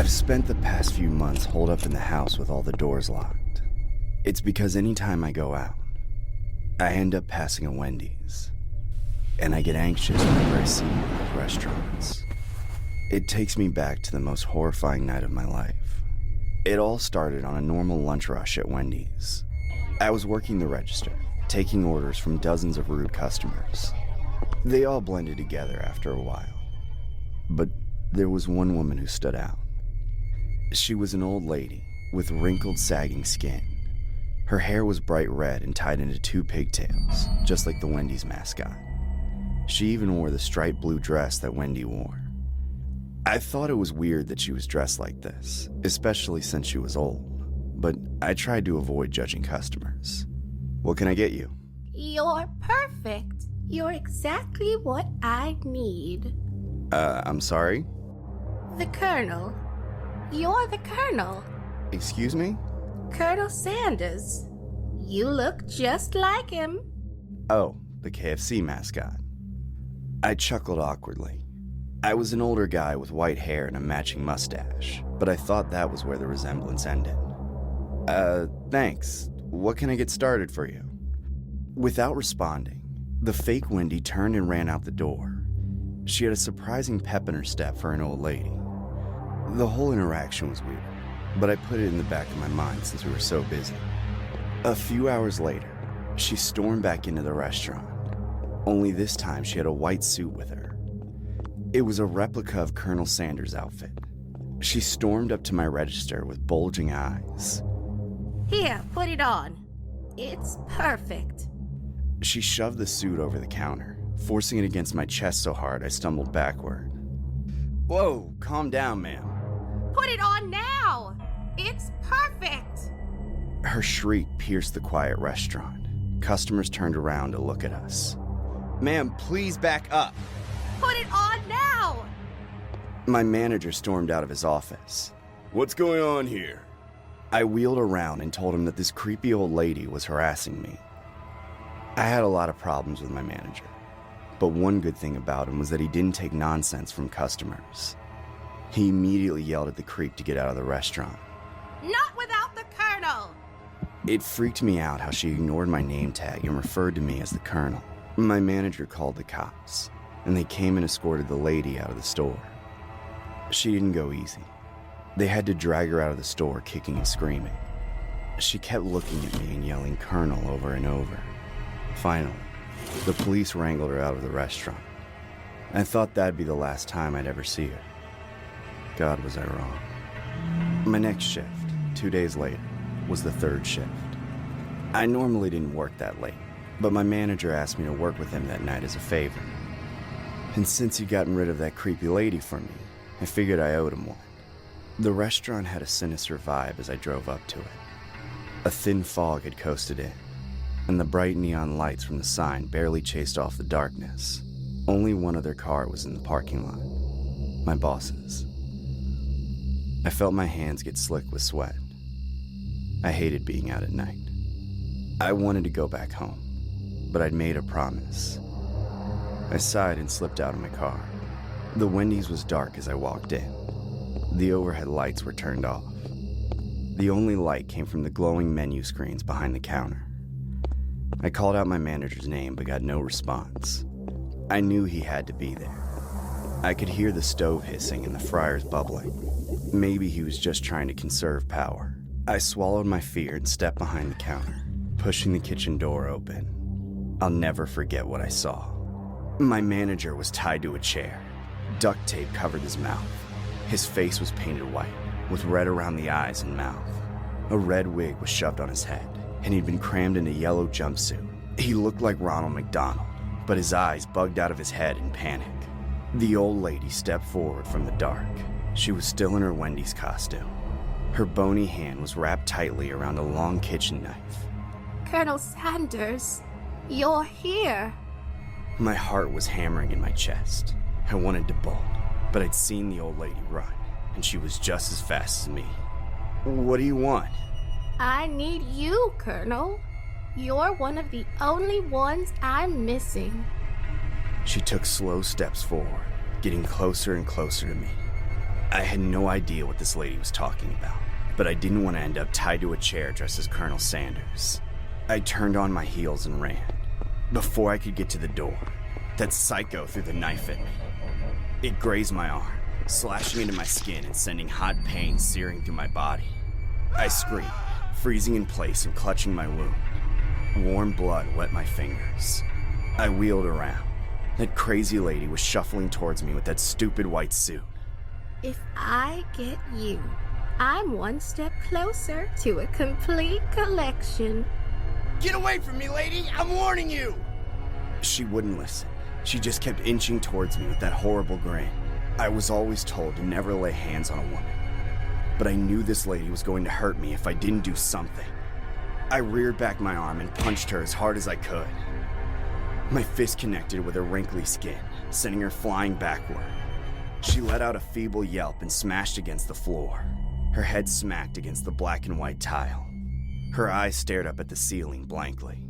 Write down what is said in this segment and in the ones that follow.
I've spent the past few months holed up in the house with all the doors locked. It's because anytime I go out, I end up passing a Wendy's. And I get anxious whenever I see one of those restaurants. It takes me back to the most horrifying night of my life. It all started on a normal lunch rush at Wendy's. I was working the register, taking orders from dozens of rude customers. They all blended together after a while. But there was one woman who stood out. She was an old lady with wrinkled, sagging skin. Her hair was bright red and tied into 2 pigtails, just like the Wendy's mascot. She even wore the striped blue dress that Wendy wore. I thought it was weird that she was dressed like this, especially since she was old, but I tried to avoid judging customers. What can I get you? You're perfect. You're exactly what I need. I'm sorry? The Colonel. You're the Colonel. Excuse me? Colonel Sanders. You look just like him. Oh, the KFC mascot. I chuckled awkwardly. I was an older guy with white hair and a matching mustache, but I thought that was where the resemblance ended. Thanks. What can I get started for you? Without responding, the fake Wendy turned and ran out the door. She had a surprising pep in her step for an old lady. The whole interaction was weird, but I put it in the back of my mind since we were so busy. A few hours later, she stormed back into the restaurant. Only this time she had a white suit with her. It was a replica of Colonel Sanders' outfit. She stormed up to my register with bulging eyes. Here, put it on. It's perfect. She shoved the suit over the counter, forcing it against my chest so hard I stumbled backward. Whoa, calm down, ma'am. Put it on now! It's perfect! Her shriek pierced the quiet restaurant. Customers turned around to look at us. Ma'am, please back up. Put it on now! My manager stormed out of his office. What's going on here? I wheeled around and told him that this creepy old lady was harassing me. I had a lot of problems with my manager, but one good thing about him was that he didn't take nonsense from customers. He immediately yelled at the creep to get out of the restaurant. Not without the Colonel! It freaked me out how she ignored my name tag and referred to me as the Colonel. My manager called the cops, and they came and escorted the lady out of the store. She didn't go easy. They had to drag her out of the store kicking and screaming. She kept looking at me and yelling Colonel over and over. Finally, the police wrangled her out of the restaurant. I thought that'd be the last time I'd ever see her. God, was I wrong. My next shift, 2 days later, was the 3rd shift. I normally didn't work that late, but my manager asked me to work with him that night as a favor. And since he'd gotten rid of that creepy lady for me, I figured I owed him one. The restaurant had a sinister vibe as I drove up to it. A thin fog had coasted in, and the bright neon lights from the sign barely chased off the darkness. Only one other car was in the parking lot. My boss's. I felt my hands get slick with sweat. I hated being out at night. I wanted to go back home, but I'd made a promise. I sighed and slipped out of my car. The Wendy's was dark as I walked in. The overhead lights were turned off. The only light came from the glowing menu screens behind the counter. I called out my manager's name but got no response. I knew he had to be there. I could hear the stove hissing and the fryers bubbling. Maybe he was just trying to conserve power. I swallowed my fear and stepped behind the counter, pushing the kitchen door open. I'll never forget what I saw. My manager was tied to a chair. Duct tape covered his mouth. His face was painted white, with red around the eyes and mouth. A red wig was shoved on his head, and he'd been crammed in a yellow jumpsuit. He looked like Ronald McDonald, but his eyes bugged out of his head in panic. The old lady stepped forward from the dark. She was still in her Wendy's costume. Her bony hand was wrapped tightly around a long kitchen knife. Colonel Sanders, you're here. My heart was hammering in my chest. I wanted to bolt, but I'd seen the old lady run, and she was just as fast as me. What do you want? I need you, Colonel. You're one of the only ones I'm missing. She took slow steps forward, getting closer and closer to me. I had no idea what this lady was talking about, but I didn't want to end up tied to a chair dressed as Colonel Sanders. I turned on my heels and ran. Before I could get to the door, that psycho threw the knife at me. It grazed my arm, slashing into my skin and sending hot pain searing through my body. I screamed, freezing in place and clutching my wound. Warm blood wet my fingers. I wheeled around. That crazy lady was shuffling towards me with that stupid white suit. If I get you, I'm one step closer to a complete collection. Get away from me, lady! I'm warning you! She wouldn't listen. She just kept inching towards me with that horrible grin. I was always told to never lay hands on a woman. But I knew this lady was going to hurt me if I didn't do something. I reared back my arm and punched her as hard as I could. My fist connected with her wrinkly skin, sending her flying backward. She let out a feeble yelp and smashed against the floor. Her head smacked against the black and white tile. Her eyes stared up at the ceiling blankly.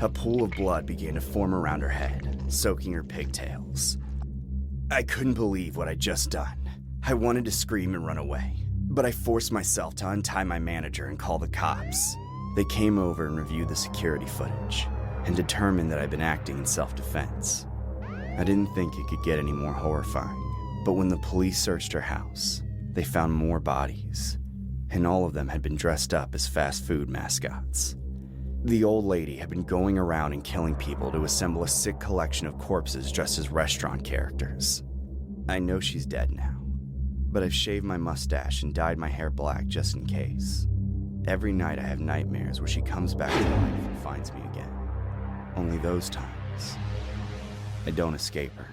A pool of blood began to form around her head, soaking her pigtails. I couldn't believe what I'd just done. I wanted to scream and run away, but I forced myself to untie my manager and call the cops. They came over and reviewed the security footage and determined that I'd been acting in self-defense. I didn't think it could get any more horrifying, but when the police searched her house, they found more bodies, and all of them had been dressed up as fast food mascots. The old lady had been going around and killing people to assemble a sick collection of corpses dressed as restaurant characters. I know she's dead now, but I've shaved my mustache and dyed my hair black just in case. Every night I have nightmares where she comes back to life and finds me again. Only those times, I don't escape her.